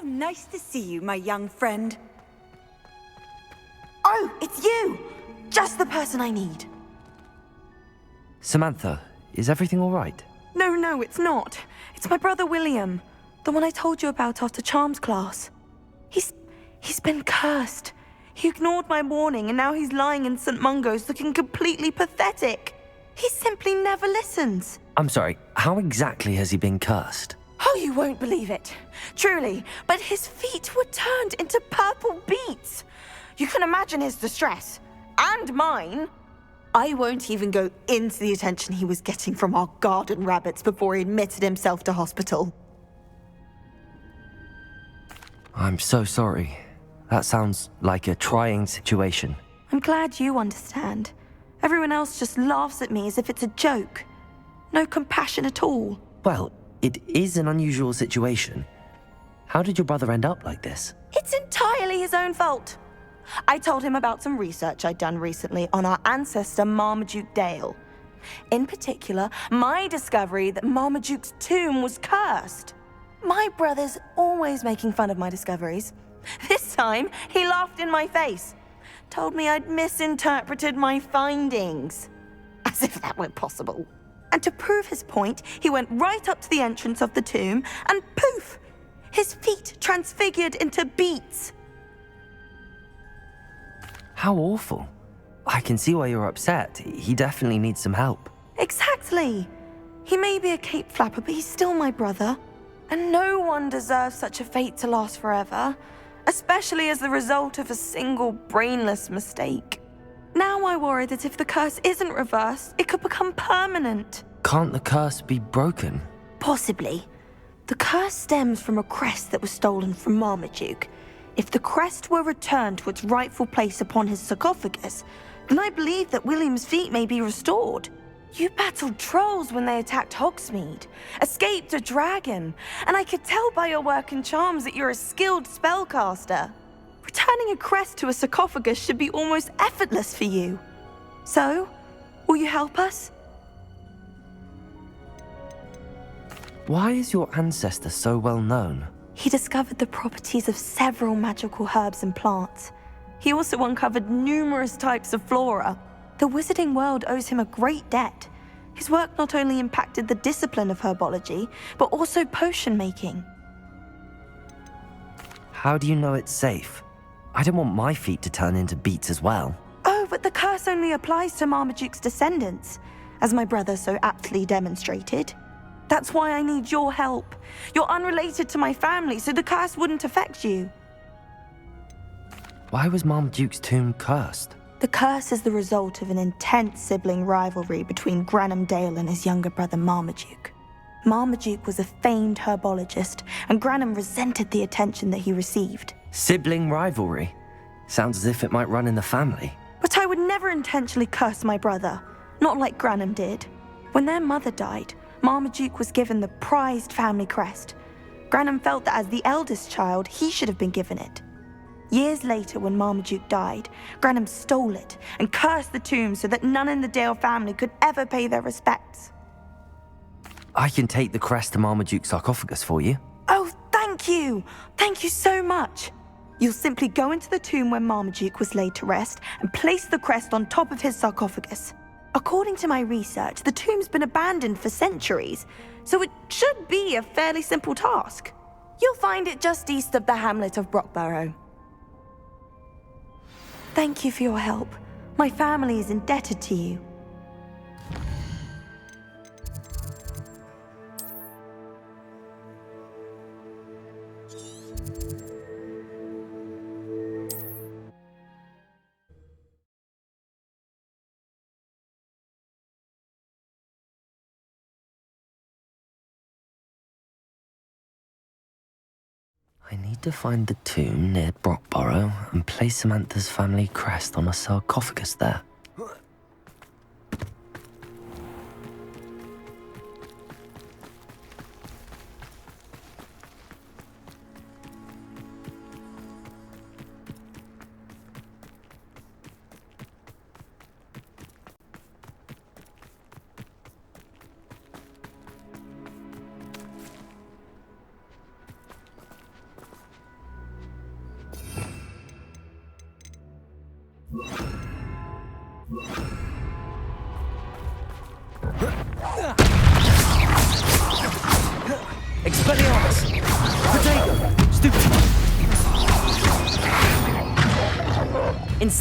How nice to see you, my young friend. Oh, it's you! Just the person I need. Samantha, is everything all right? No, it's not. It's my brother William. The one I told you about after Charms class. He's been cursed. He ignored my warning and now he's lying in St. Mungo's looking completely pathetic. He simply never listens. I'm sorry, how exactly has he been cursed? Oh, you won't believe it. Truly, but his feet were turned into purple beets. You can imagine his distress. And mine. I won't even go into the attention he was getting from our garden rabbits before he admitted himself to hospital. I'm so sorry. That sounds like a trying situation. I'm glad you understand. Everyone else just laughs at me as if it's a joke. No compassion at all. Well, it is an unusual situation. How did your brother end up like this? It's entirely his own fault. I told him about some research I'd done recently on our ancestor Marmaduke Dale. In particular, my discovery that Marmaduke's tomb was cursed. My brother's always making fun of my discoveries. This time, he laughed in my face. Told me I'd misinterpreted my findings. As if that were possible. And to prove his point, he went right up to the entrance of the tomb and poof! His feet transfigured into beets. How awful. I can see why you're upset. He definitely needs some help. Exactly. He may be a cape flapper, but he's still my brother. And no one deserves such a fate to last forever, especially as the result of a single brainless mistake. Now I worry that if the curse isn't reversed, it could become permanent. Can't the curse be broken? Possibly. The curse stems from a crest that was stolen from Marmaduke. If the crest were returned to its rightful place upon his sarcophagus, then I believe that William's feet may be restored. You battled trolls when they attacked Hogsmeade, escaped a dragon, and I could tell by your work in charms that you're a skilled spellcaster. Returning a crest to a sarcophagus should be almost effortless for you. So, will you help us? Why is your ancestor so well known? He discovered the properties of several magical herbs and plants. He also uncovered numerous types of flora. The wizarding world owes him a great debt. His work not only impacted the discipline of herbology, but also potion making. How do you know it's safe? I don't want my feet to turn into beets as well. Oh, but the curse only applies to Marmaduke's descendants, as my brother so aptly demonstrated. That's why I need your help. You're unrelated to my family, so the curse wouldn't affect you. Why was Marmaduke's tomb cursed? The curse is the result of an intense sibling rivalry between Granham Dale and his younger brother Marmaduke. Marmaduke was a famed herbologist, and Granham resented the attention that he received. Sibling rivalry? Sounds as if it might run in the family. But I would never intentionally curse my brother, not like Granham did. When their mother died, Marmaduke was given the prized family crest. Granham felt that as the eldest child, he should have been given it. Years later, when Marmaduke died, Granham stole it and cursed the tomb so that none in the Dale family could ever pay their respects. I can take the crest to Marmaduke's sarcophagus for you. Oh, thank you! Thank you so much! You'll simply go into the tomb where Marmaduke was laid to rest and place the crest on top of his sarcophagus. According to my research, the tomb's been abandoned for centuries, so it should be a fairly simple task. You'll find it just east of the hamlet of Brockborough. Thank you for your help. My family is indebted to you. I need to find the tomb near Brockborough and place Samantha's family crest on a sarcophagus there.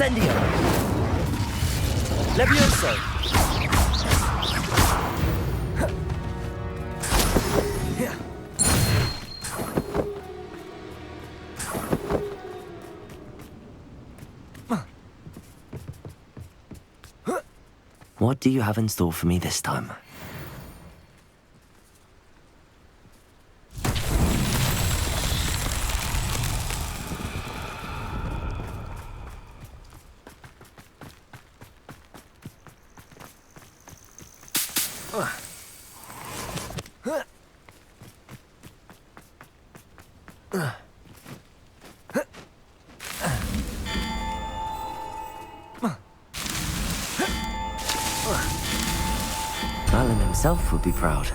Incendio! Levioso! What do you have in store for me this time? Merlin himself would be proud.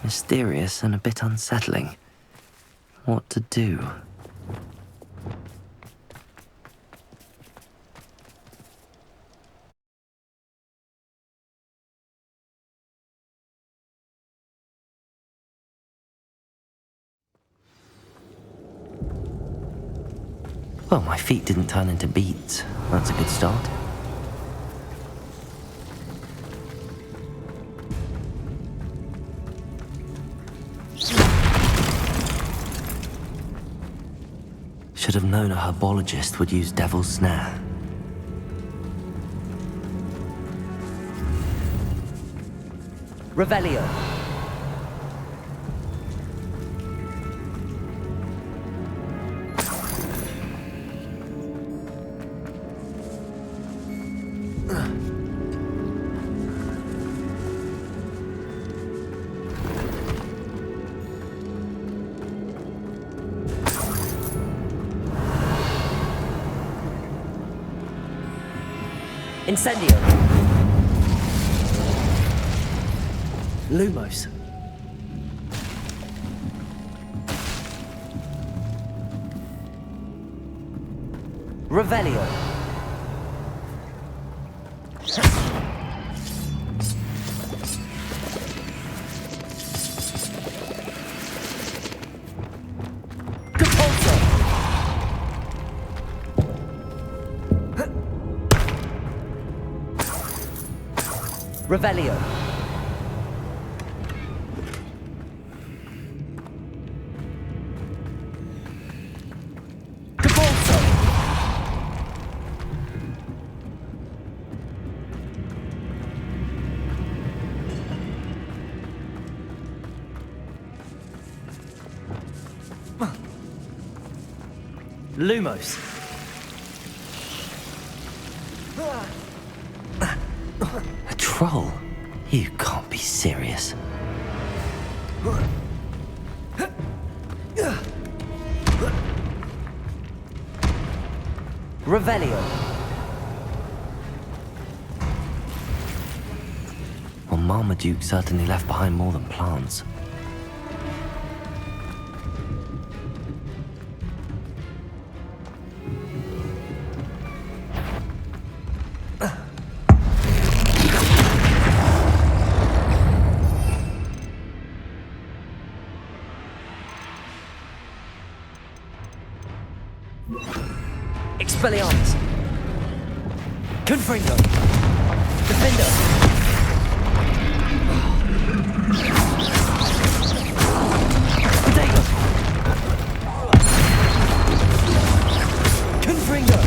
Mysterious and a bit unsettling. What to do? Well, my feet didn't turn into beads. That's a good start. Should have known a herbologist would use Devil's Snare. Revelio. Incendio. Lumos. Revelio. Revelio. Lumos. A troll? You can't be serious. Revelio. Well, Marmaduke certainly left behind more than plants. Expelliarmus. Confringo. Defender. Potato. Confringo.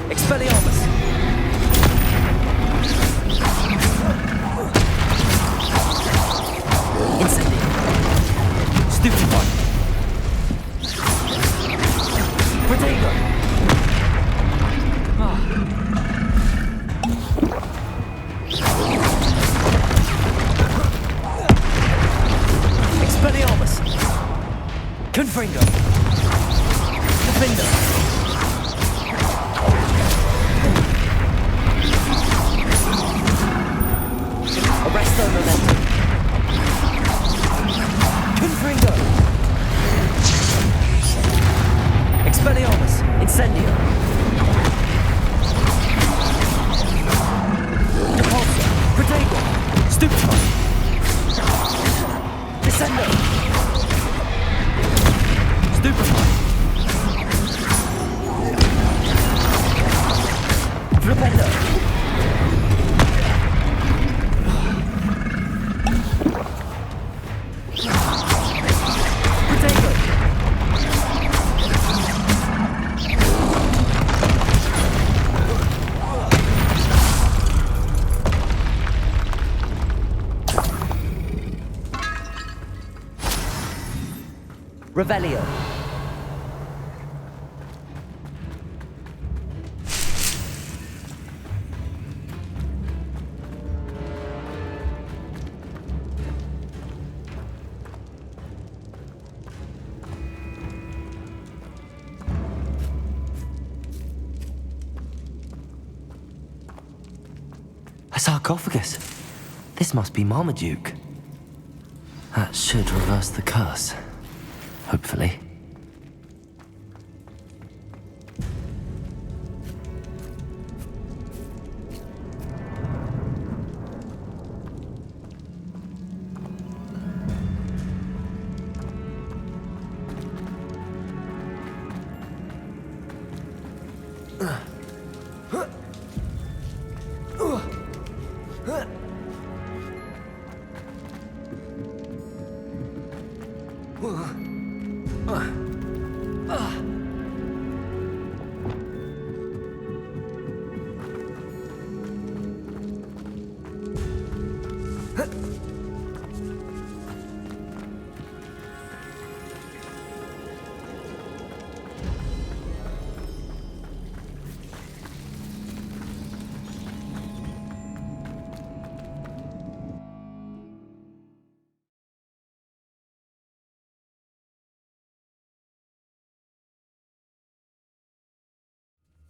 Expelliarmus. Incendio. Stupefy. Potato. Expelliarmus. Confringo. Defender. Arresto Momentum. Confringo. Expelliarmus. Incendio. Repulsor. Protego. Stupefy. Descendo. Stupefy. Flipendo. Protego. Revelio. A sarcophagus. This must be Marmaduke. That should reverse the curse. Hopefully.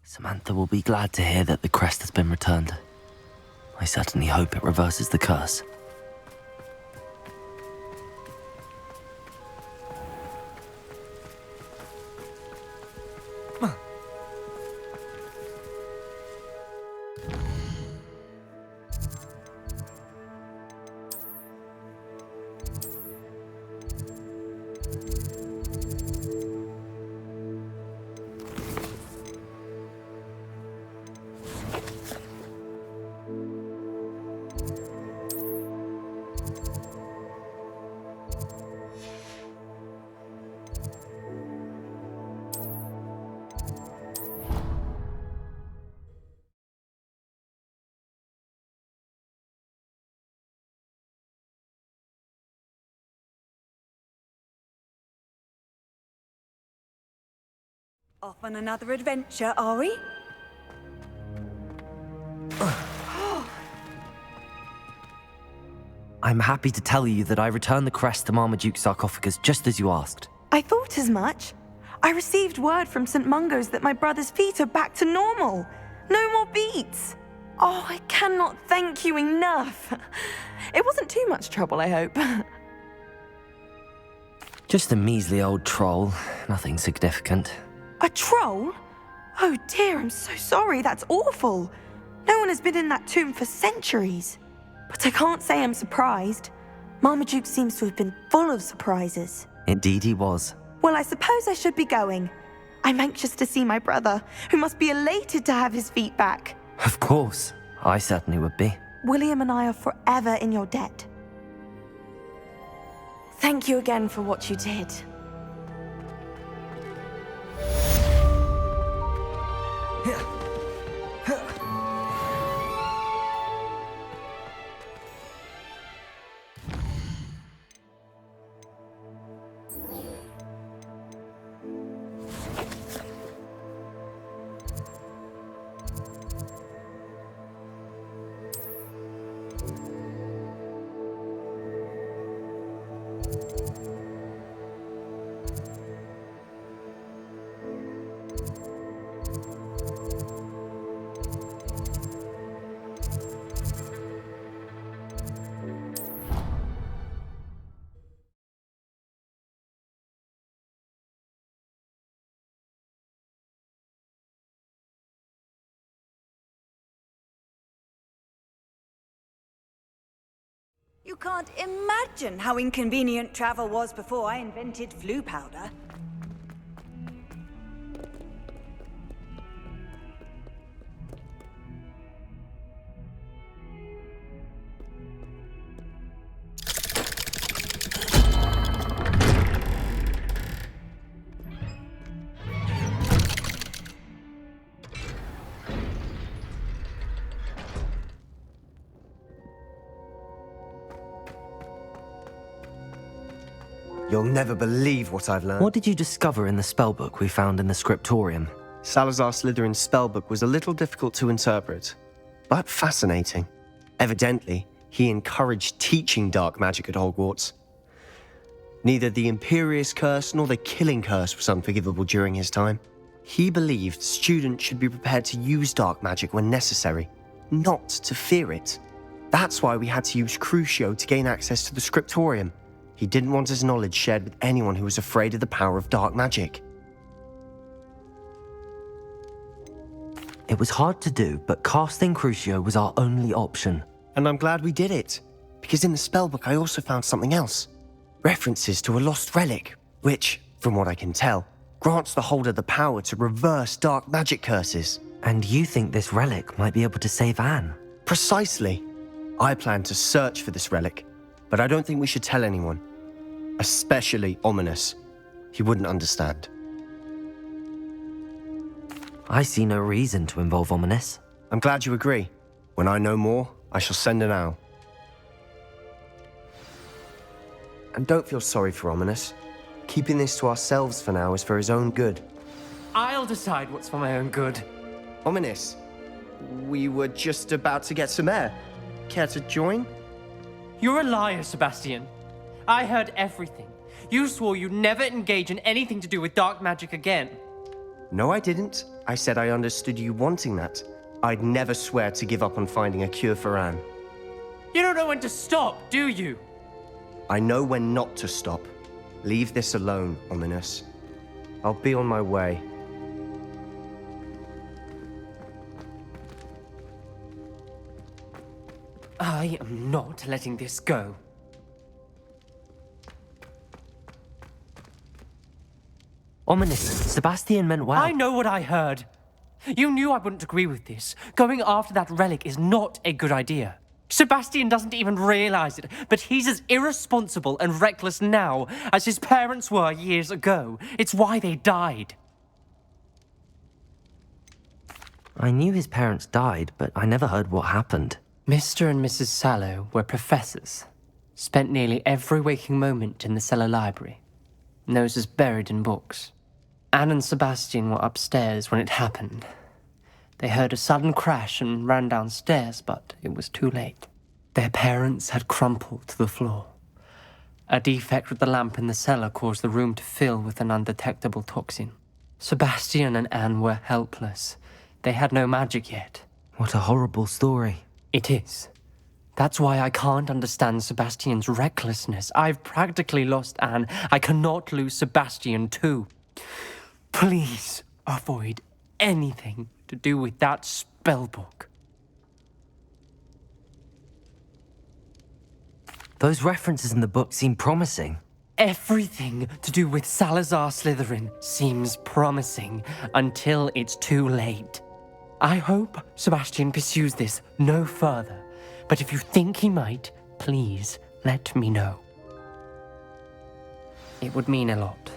Samantha will be glad to hear that the crest has been returned. I certainly hope it reverses the curse. Off on another adventure, are we? I'm happy to tell you that I returned the crest to Marmaduke's sarcophagus just as you asked. I thought as much. I received word from St. Mungo's that my brother's feet are back to normal. No more beats. Oh, I cannot thank you enough. It wasn't too much trouble, I hope. Just a measly old troll, nothing significant. A troll? Oh dear, I'm so sorry, that's awful. No one has been in that tomb for centuries. But I can't say I'm surprised. Marmaduke seems to have been full of surprises. Indeed he was. Well, I suppose I should be going. I'm anxious to see my brother, who must be elated to have his feet back. Of course, I certainly would be. William and I are forever in your debt. Thank you again for what you did. You can't imagine how inconvenient travel was before I invented flu powder. You'll never believe what I've learned. What did you discover in the spellbook we found in the scriptorium? Salazar Slytherin's spellbook was a little difficult to interpret, but fascinating. Evidently, he encouraged teaching dark magic at Hogwarts. Neither the Imperious Curse nor the Killing Curse was unforgivable during his time. He believed students should be prepared to use dark magic when necessary, not to fear it. That's why we had to use Crucio to gain access to the scriptorium. He didn't want his knowledge shared with anyone who was afraid of the power of dark magic. It was hard to do, but casting Crucio was our only option. And I'm glad we did it, because in the spellbook I also found something else. References to a lost relic, which, from what I can tell, grants the holder the power to reverse dark magic curses. And you think this relic might be able to save Anne? Precisely. I plan to search for this relic, but I don't think we should tell anyone. Especially Ominous. He wouldn't understand. I see no reason to involve Ominous. I'm glad you agree. When I know more, I shall send an owl. And don't feel sorry for Ominous. Keeping this to ourselves for now is for his own good. I'll decide what's for my own good. Ominous, we were just about to get some air. Care to join? You're a liar, Sebastian. I heard everything. You swore you'd never engage in anything to do with dark magic again. No, I didn't. I said I understood you wanting that. I'd never swear to give up on finding a cure for Anne. You don't know when to stop, do you? I know when not to stop. Leave this alone, Ominous. I'll be on my way. I am not letting this go. Ominous, Sebastian meant well. I know what I heard. You knew I wouldn't agree with this. Going after that relic is not a good idea. Sebastian doesn't even realize it, but he's as irresponsible and reckless now as his parents were years ago. It's why they died. I knew his parents died, but I never heard what happened. Mr. and Mrs. Sallow were professors. Spent nearly every waking moment in the cellar library. Noses buried in books. Anne and Sebastian were upstairs when it happened. They heard a sudden crash and ran downstairs, but it was too late. Their parents had crumpled to the floor. A defect with the lamp in the cellar caused the room to fill with an undetectable toxin. Sebastian and Anne were helpless. They had no magic yet. What a horrible story. It is. That's why I can't understand Sebastian's recklessness. I've practically lost Anne. I cannot lose Sebastian too. Please avoid anything to do with that spellbook. Those references in the book seem promising. Everything to do with Salazar Slytherin seems promising until it's too late. I hope Sebastian pursues this no further, but if you think he might, please let me know. It would mean a lot.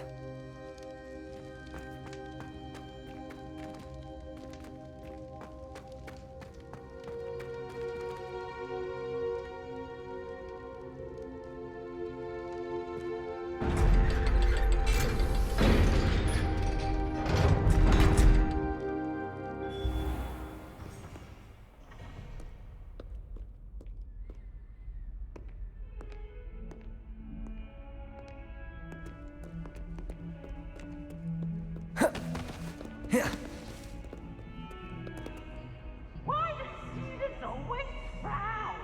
Why the students always proud?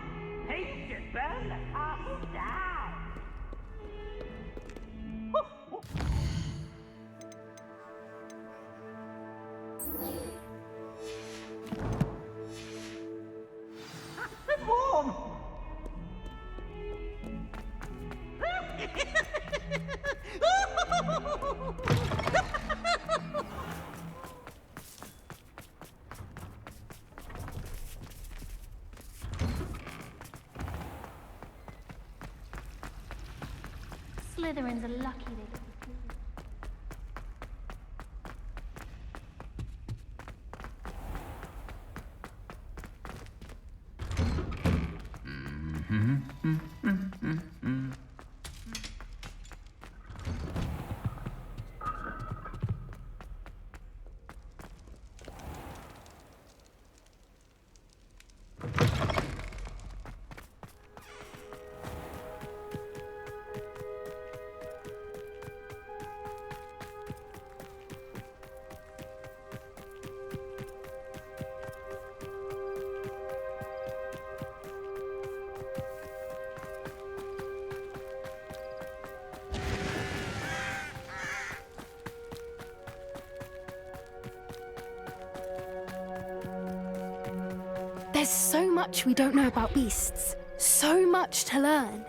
They should burn the castle down. It's warm. Slytherin's a lucky little. There's so much we don't know about beasts. So much to learn.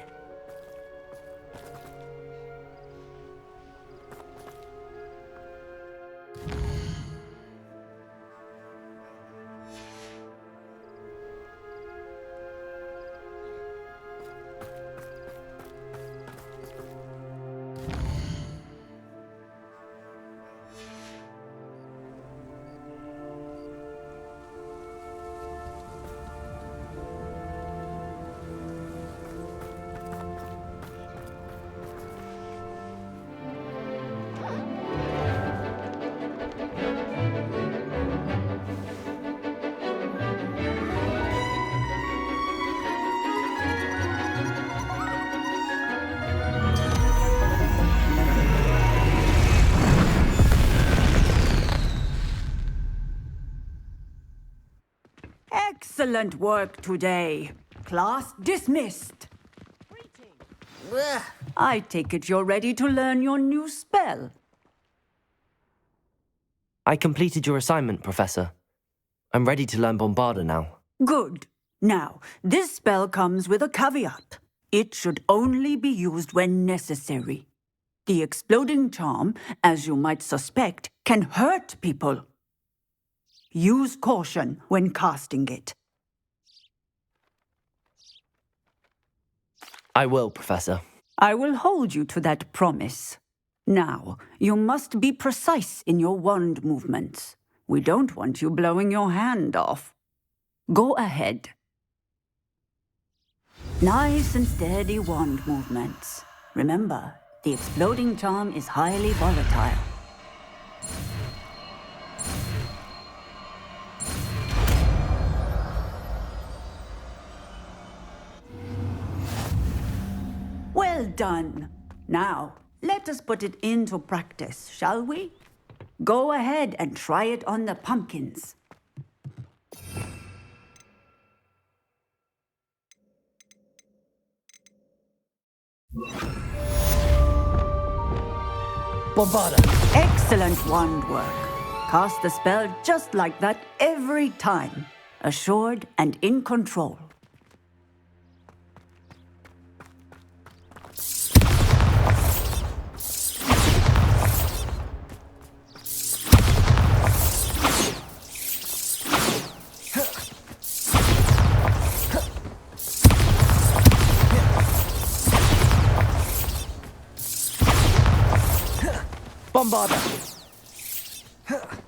Excellent work today. Class dismissed. I take it you're ready to learn your new spell. I completed your assignment, Professor. I'm ready to learn Bombarda now. Good. Now, this spell comes with a caveat. It should only be used when necessary. The exploding charm, as you might suspect, can hurt people. Use caution when casting it. I will, Professor. I will hold you to that promise. Now, you must be precise in your wand movements. We don't want you blowing your hand off. Go ahead. Nice and steady wand movements. Remember, the exploding charm is highly volatile. Well done. Now, let us put it into practice, shall we? Go ahead and try it on the pumpkins. BOMBARDA! Excellent wand work. Cast the spell just like that every time. Assured and in control. BOMBARDA!